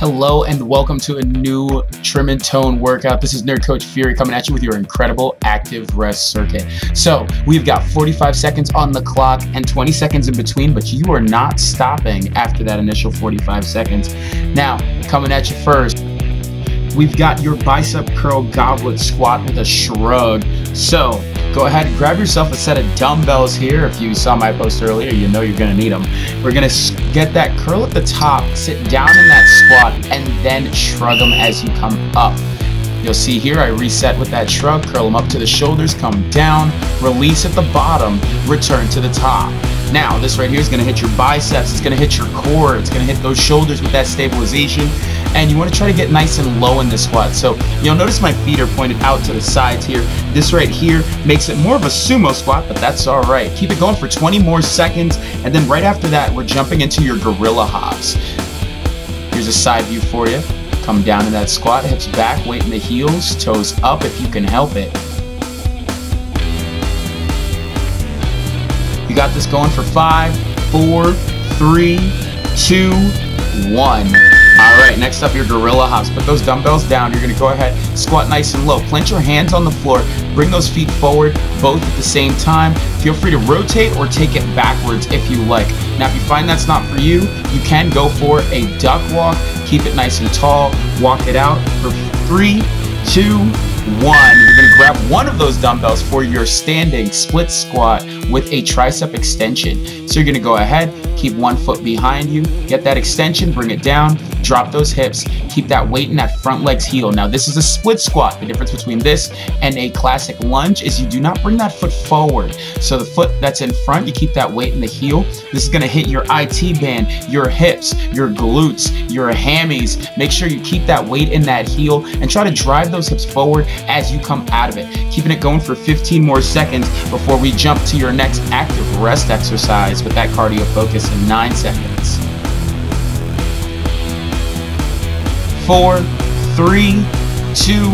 Hello and welcome to a new trim and tone workout. This is Nerd Coach Fury coming at you with your incredible active rest circuit. So we've got 45 seconds on the clock and 20 seconds in between, but you are not stopping after that initial 45 seconds. Now, coming at you first, we've got your bicep curl goblet squat with a shrug. So go ahead and grab yourself a set of dumbbells here. If you saw my post earlier, you know you're gonna need them. We're gonna get that curl at the top, sit down in that squat, and then shrug them as you come up. You'll see here I reset with that shrug, curl them up to the shoulders, come down, release at the bottom, return to the top. Now this right here is gonna hit your biceps, it's gonna hit your core, it's gonna hit those shoulders with that stabilization. And you want to try to get nice and low in this squat. So you'll notice my feet are pointed out to the sides here. This right here makes it more of a sumo squat, but that's all right. Keep it going for 20 more seconds, and then right after that, we're jumping into your gorilla hops. Here's a side view for you. Come down to that squat, hips back, weight in the heels, toes up if you can help it. You got this going for 5, 4, 3, 2, 1. Alright, next up your gorilla hops. Put those dumbbells down. You're going to go ahead, squat nice and low. Plant your hands on the floor. Bring those feet forward, both at the same time. Feel free to rotate or take it backwards if you like. Now, if you find that's not for you, you can go for a duck walk. Keep it nice and tall. Walk it out for 3, 2, 1. You're going to grab one of those dumbbells for your standing split squat with a tricep extension. So you're going to go ahead, keep one foot behind you, get that extension, bring it down, drop those hips, keep that weight in that front leg's heel. Now this is a split squat. The difference between this and a classic lunge is you do not bring that foot forward. So the foot that's in front, you keep that weight in the heel. This is going to hit your IT band, your hips, your glutes, your hammies. Make sure you keep that weight in that heel and try to drive those hips forward as you come out of it. Keeping it going for 15 more seconds before we jump to your next active rest exercise with that cardio focus in 9 seconds. 4, 3, 2,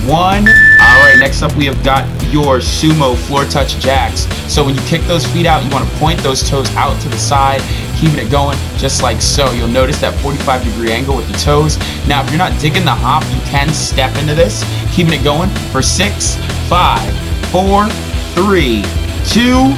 1. Alright, next up we have got your Sumo floor touch jacks. So when you kick those feet out, you want to point those toes out to the side, keeping it going just like so. You'll notice that 45-degree angle with the toes. Now if you're not digging the hop, you can step into this, keeping it going for 6, 5, 4, 3, 2,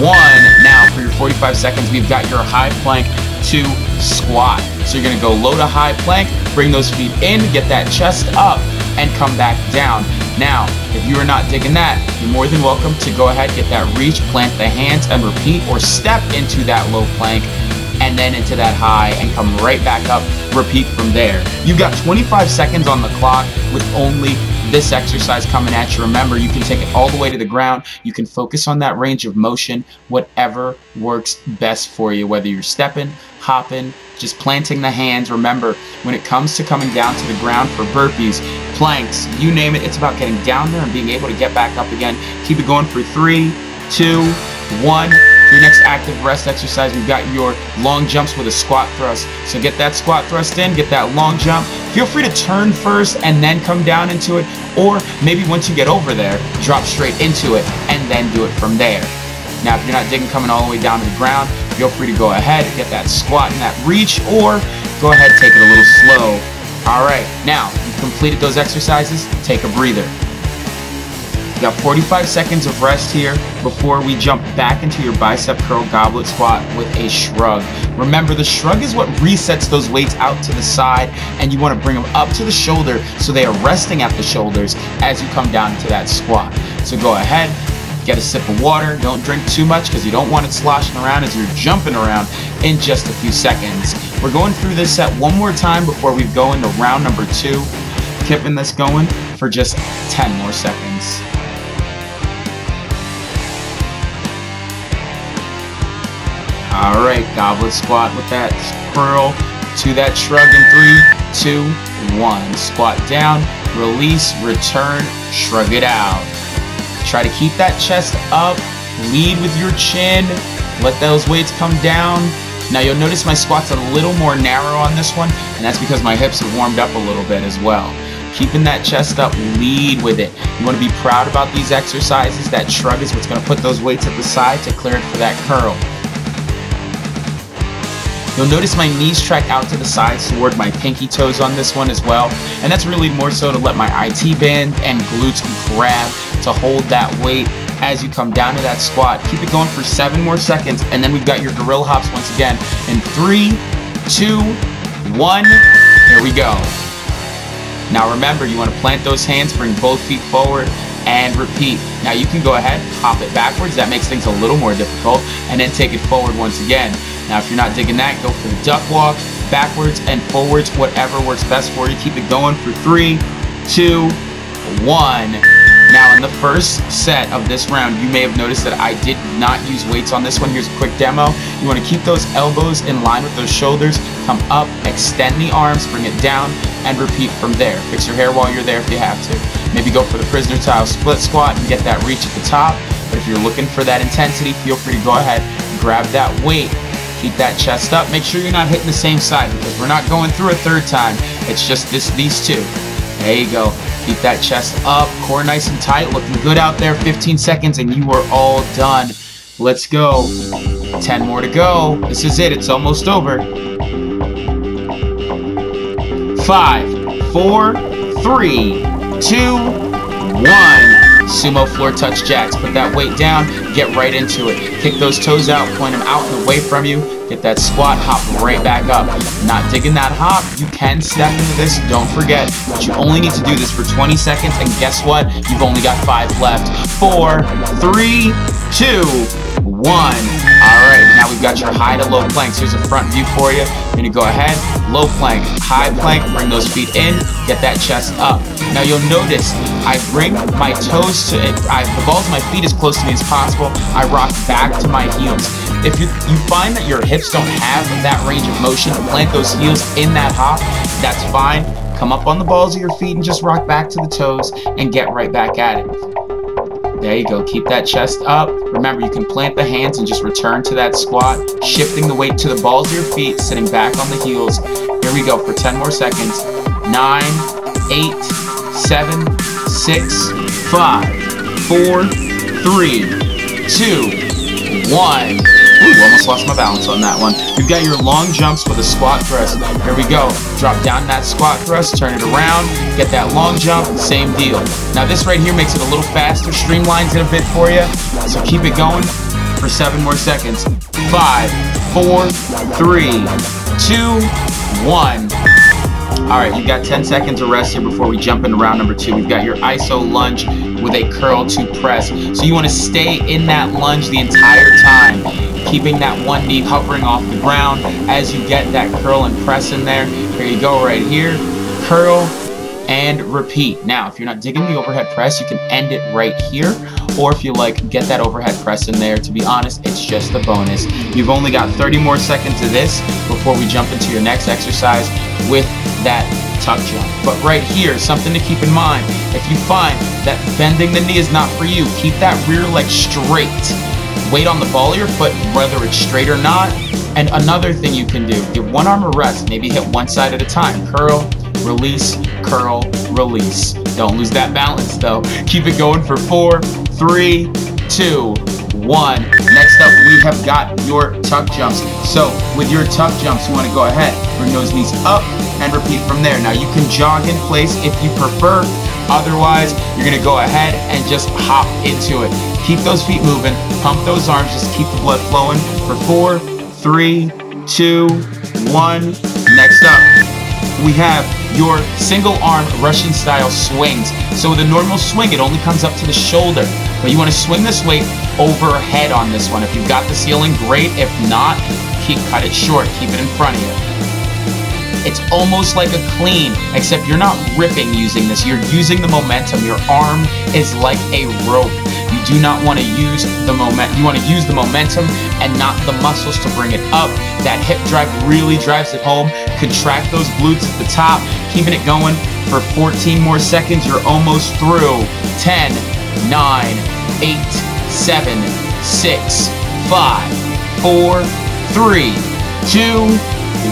1. Now for your 45 seconds, we've got your high plank to squat. So you're going to go low to high plank, bring those feet in, get that chest up, and come back down. Now, if you are not digging that, you're more than welcome to go ahead, get that reach, plant the hands, and repeat, or step into that low plank, and then into that high, and come right back up, repeat from there. You've got 25 seconds on the clock with only this exercise coming at you. Remember, you can take it all the way to the ground. You can focus on that range of motion, whatever works best for you, whether you're stepping, hopping, just planting the hands. Remember, when it comes to coming down to the ground for burpees, planks, you name it, it's about getting down there and being able to get back up again. Keep it going for 3, 2, 1. For your next active rest exercise, we've got your long jumps with a squat thrust. So get that squat thrust in, get that long jump. Feel free to turn first and then come down into it, or maybe once you get over there, drop straight into it and then do it from there. Now, if you're not digging coming all the way down to the ground, feel free to go ahead, get that squat and that reach, or go ahead, take it a little slow. All right, now you've completed those exercises, take a breather. You got 45 seconds of rest here before we jump back into your bicep curl goblet squat with a shrug. Remember, the shrug is what resets those weights out to the side, and you want to bring them up to the shoulder so they are resting at the shoulders as you come down into that squat. So go ahead, get a sip of water. Don't drink too much because you don't want it sloshing around as you're jumping around in just a few seconds. We're going through this set one more time before we go into round number 2. Keeping this going for just 10 more seconds. Alright, goblet squat with that curl to that shrug in 3, 2, 1. Squat down, release, return, shrug it out. Try to keep that chest up, lead with your chin, let those weights come down. Now you'll notice my squat's a little more narrow on this one, and that's because my hips have warmed up a little bit as well. Keeping that chest up, lead with it. You want to be proud about these exercises. That shrug is what's going to put those weights at the side to clear it for that curl. You'll notice my knees track out to the sides toward my pinky toes on this one as well. And that's really more so to let my IT band and glutes grab to hold that weight as you come down to that squat. Keep it going for 7 more seconds, and then we've got your gorilla hops once again in 3, 2, 1. Here we go. Now remember, you want to plant those hands, bring both feet forward, and repeat. Now you can go ahead, hop it backwards. That makes things a little more difficult, and then take it forward once again. Now if you're not digging that, go for the duck walk, backwards and forwards, whatever works best for you. Keep it going for 3, 2, 1. Now in the first set of this round, you may have noticed that I did not use weights on this one. Here's a quick demo. You want to keep those elbows in line with those shoulders, come up, extend the arms, bring it down, and repeat from there. Fix your hair while you're there if you have to. Maybe go for the prisoner style split squat and get that reach at the top. But if you're looking for that intensity, feel free to go ahead, grab that weight, keep that chest up. Make sure you're not hitting the same side because we're not going through a third time. It's just these two. There you go. Keep that chest up, core nice and tight, looking good out there. 15 seconds and you are all done. Let's go. 10 more to go. This is it. It's almost over. 5, 4, 3, 2, 1. Sumo floor touch jacks. Put that weight down. Get right into it. Kick those toes out. Point them out and away from you. Get that squat. Hop right back up. Not digging that hop. You can step into this. Don't forget. But you only need to do this for 20 seconds. And guess what? You've only got 5 left. 4, 3, 2, 1. Alright, now we've got your high to low planks. Here's a front view for you. You're going to go ahead, low plank, high plank, bring those feet in, get that chest up. Now you'll notice I bring my toes to it, the balls of my feet as close to me as possible. I rock back to my heels. If you find that your hips don't have that range of motion to plant those heels in that hop, that's fine. Come up on the balls of your feet and just rock back to the toes and get right back at it. There you go. Keep that chest up. Remember, you can plant the hands and just return to that squat, shifting the weight to the balls of your feet, sitting back on the heels. Here we go for 10 more seconds. 9, 8, 7, 6, 5, 4, 3, 2, 1. Ooh, almost lost my balance on that one. You've got your long jumps with a squat thrust. Here we go. Drop down that squat thrust, turn it around, get that long jump, same deal. Now this right here makes it a little faster, streamlines it a bit for you. So keep it going for 7 more seconds. 5, 4, 3, 2, 1. Alright, you've got 10 seconds of rest here before we jump into round number 2. We've got your iso lunge with a curl to press. So you want to stay in that lunge the entire time, keeping that one knee hovering off the ground as you get that curl and press in there. Here you go right here, curl and repeat. Now, if you're not digging the overhead press, you can end it right here. Or if you like, get that overhead press in there. To be honest, it's just a bonus. You've only got 30 more seconds of this before we jump into your next exercise with that tuck jump. But right here, something to keep in mind. If you find that bending the knee is not for you, keep that rear leg straight. Weight on the ball of your foot, whether it's straight or not. And another thing you can do, give one arm a rest, maybe hit one side at a time. Curl, release, curl, release. Don't lose that balance though. Keep it going for 4, 3, 2, 1. Next up, we have got your tuck jumps. So with your tuck jumps, you want to go ahead, bring those knees up and repeat from there. Now you can jog in place if you prefer. Otherwise, you're going to go ahead and just hop into it. Keep those feet moving, pump those arms, just keep the blood flowing for 4, 3, 2, 1. Next up, we have your single arm Russian style swings. So with a normal swing, it only comes up to the shoulder. But you want to swing this weight overhead on this one. If you've got the ceiling, great. If not, cut it short. Keep it in front of you. It's almost like a clean, except you're not ripping using this. You're using the momentum. Your arm is like a rope. You do not want to use the momentum. You want to use the momentum and not the muscles to bring it up. That hip drive really drives it home. Contract those glutes at the top. Keeping it going for 14 more seconds. You're almost through. 10, 9, 8, 7, 6, 5, 4, 3, 2,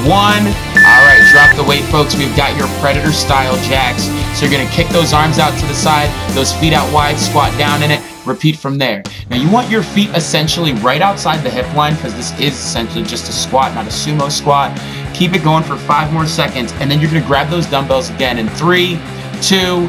1. Alright, drop the weight, folks. We've got your predator style jacks. So you're going to kick those arms out to the side, those feet out wide, squat down in it, repeat from there. Now you want your feet essentially right outside the hip line because this is essentially just a squat, not a sumo squat. Keep it going for 5 more seconds, and then you're gonna grab those dumbbells again in 3, 2,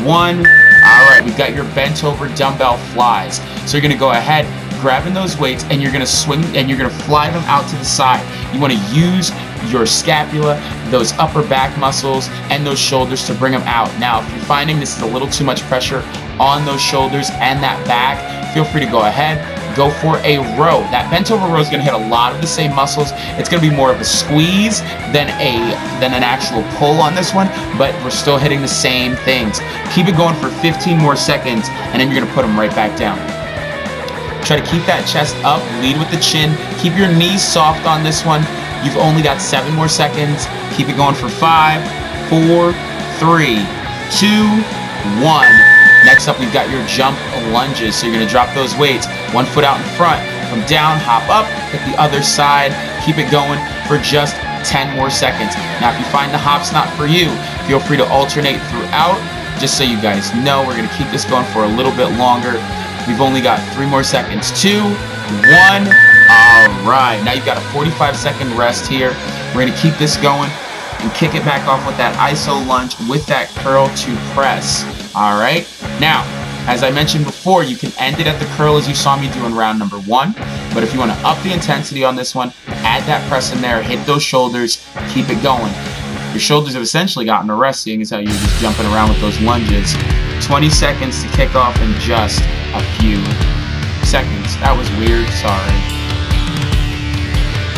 1. All right, we've got your bent over dumbbell flies. So you're gonna go ahead, grabbing those weights, and you're gonna swing and you're gonna fly them out to the side. You wanna use your scapula, those upper back muscles, and those shoulders to bring them out. Now, if you're finding this is a little too much pressure on those shoulders and that back, feel free to go ahead, go for a row. That bent over row is gonna hit a lot of the same muscles. It's gonna be more of a squeeze than an actual pull on this one, but we're still hitting the same things. Keep it going for 15 more seconds, and then you're gonna put them right back down. Try to keep that chest up, lead with the chin, keep your knees soft on this one. You've only got 7 more seconds. Keep it going for 5, 4, 3, 2, 1. Next up, we've got your jump lunges. So you're gonna drop those weights, 1 foot out in front, come down, hop up, hit the other side. Keep it going for just 10 more seconds. Now, if you find the hop's not for you, feel free to alternate throughout. Just so you guys know, we're gonna keep this going for a little bit longer. We've only got 3 more seconds. 2, 1. All right, now you've got a 45-second rest here. We're gonna keep this going and kick it back off with that iso lunge with that curl to press. All right, now, as I mentioned before, you can end it at the curl as you saw me do in round number 1. But if you wanna up the intensity on this one, add that press in there, hit those shoulders, keep it going. Your shoulders have essentially gotten a rest, seeing as how you're just jumping around with those lunges. 20 seconds to kick off in just a few seconds. That was weird, sorry.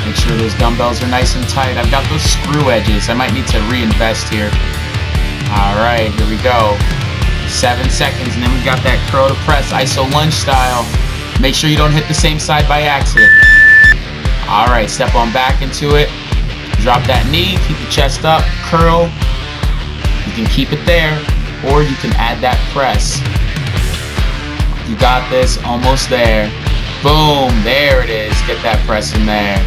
Make sure those dumbbells are nice and tight. I've got those screw edges. I might need to reinvest here. All right, here we go. 7 seconds, and then we've got that curl to press, iso lunge style. Make sure you don't hit the same side by accident. All right, step on back into it. Drop that knee, keep the chest up, curl. You can keep it there, or you can add that press. You got this, almost there. Boom, there it is. Get that press in there.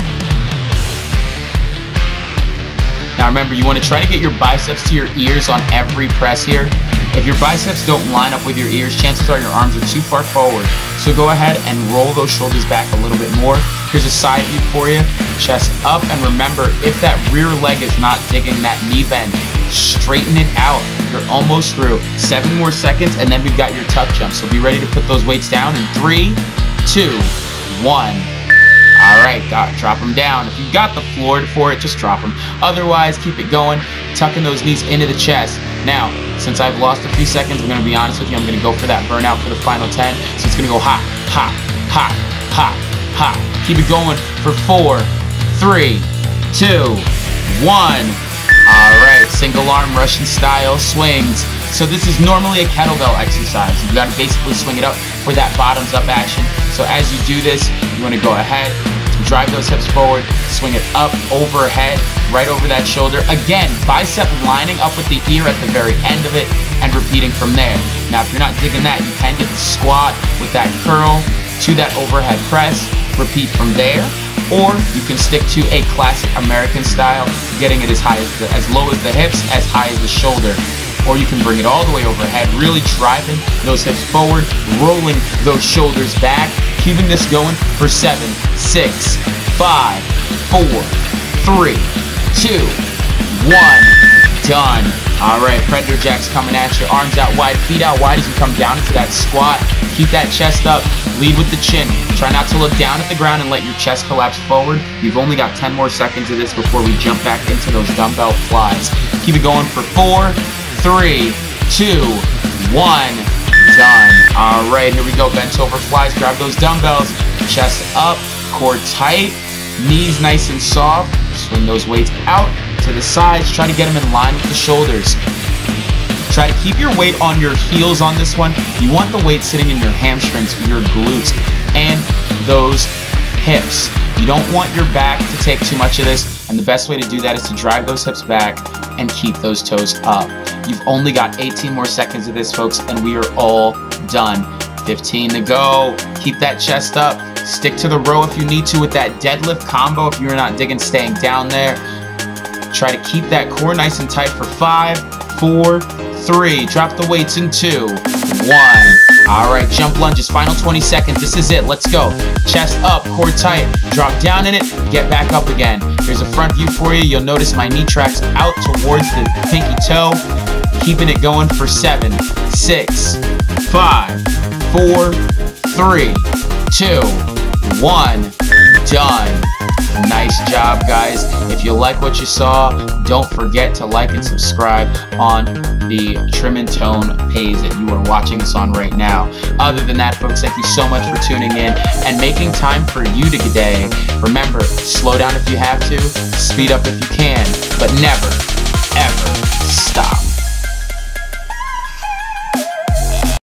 Now remember, you want to try to get your biceps to your ears on every press here. If your biceps don't line up with your ears, chances are your arms are too far forward. So go ahead and roll those shoulders back a little bit more. Here's a side view for you. Chest up, and remember, if that rear leg is not digging that knee bend, straighten it out. You're almost through. 7 more seconds, and then we've got your tuck jump. So be ready to put those weights down in 3, 2, 1. All right, drop them down. If you've got the floor for it, just drop them. Otherwise, keep it going, tucking those knees into the chest. Now, since I've lost a few seconds, I'm gonna be honest with you, I'm gonna go for that burnout for the final 10. So it's gonna go hop, hop, hop, hop, hop. Keep it going for 4, 3, 2, 1. All right, single arm Russian style swings. So this is normally a kettlebell exercise. You gotta basically swing it up for that bottoms up action. So as you do this, you wanna go ahead, drive those hips forward, swing it up, overhead, right over that shoulder. Again, bicep lining up with the ear at the very end of it and repeating from there. Now, if you're not digging that, you can get the squat with that curl to that overhead press, repeat from there. Or you can stick to a classic American style, getting it as low as the hips, as high as the shoulder. Or you can bring it all the way overhead, really driving those hips forward, rolling those shoulders back, keeping this going for 7, 6, 5, 4, 3, 2, 1. Done. All right, Predator Jack's coming at you. Arms out wide, feet out wide as you come down into that squat. Keep that chest up. Lead with the chin. Try not to look down at the ground and let your chest collapse forward. You've only got 10 more seconds of this before we jump back into those dumbbell flies. Keep it going for 4, 3, 2, 1. Done. All right, here we go. Bent over flies. Grab those dumbbells. Chest up, core tight, knees nice and soft. Swing those weights out to the sides. Try to get them in line with the shoulders. Try to keep your weight on your heels on this one. You want the weight sitting in your hamstrings, your glutes, and those hips. You don't want your back to take too much of this, and the best way to do that is to drive those hips back and keep those toes up. You've only got 18 more seconds of this, folks, and we are all done. 15 to go. Keep that chest up. Stick to the row if you need to with that deadlift combo if you're not digging staying down there. Try to keep that core nice and tight for 5, 4, 3. Drop the weights in 2, 1. All right, jump lunges, final 20 seconds. This is it, let's go. Chest up, core tight, drop down in it, get back up again. Here's a front view for you. You'll notice my knee tracks out towards the pinky toe. Keeping it going for 7, 6, 5, 4, 3, 2, 1, done. Nice job, guys. If you like what you saw, don't forget to like and subscribe on the Trim and Tone page that you are watching us on right now. Other than that, folks, thank you so much for tuning in and making time for you today. Remember, slow down if you have to, speed up if you can, but never, ever stop.